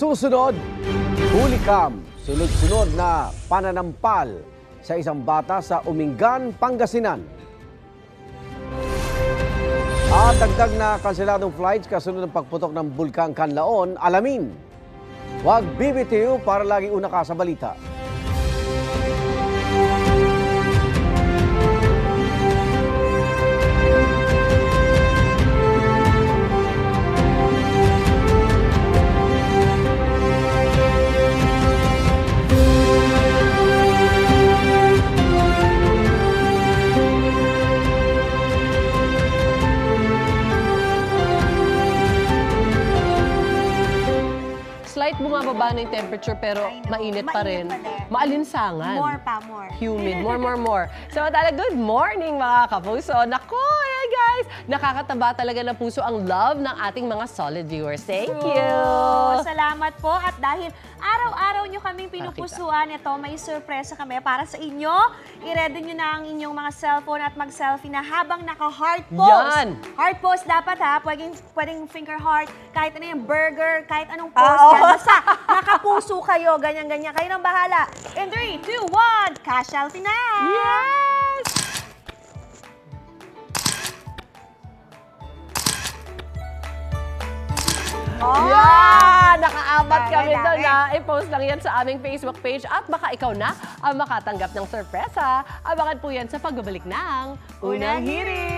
susunod, Hulicam, sunod-sunod na pananampal sa isang bata sa Umingan, Pangasinan. At dagdag na kanseladong flights kasunod ng pagputok ng Bulkang Kanlaon, alamin. Huwag bibitiw para lagi una ka sa balita. Slight bumababa na yung temperature pero mainit pa rin. Maalinsangan. More. Humid. More. So, good morning mga kapuso. Naku, ayan guys. Nakakataba talaga ng puso ang love ng ating mga solid viewers. Thank you. Salamat po. At dahil araw-araw nyo kaming pinupusuan, ito may surpresa kami para sa inyo. I-ready nyo na ang inyong mga cellphone at mag-selfie na habang naka-heart pose. Yan. Heart pose dapat ha. Pwedeng finger heart, kahit ano yung burger, kahit anong pose. Basta nakapuso kayo, ganyan-ganyan. Kayo nang bahala. In 3, 2, 1, cash selfie na! Yes! Yeah! Nakaabat kami doon na. I-post lang yan sa aming Facebook page at baka ikaw na ang makatanggap ng sorpresa. Abangan po yan sa pagbabalik ng Unang Hirit!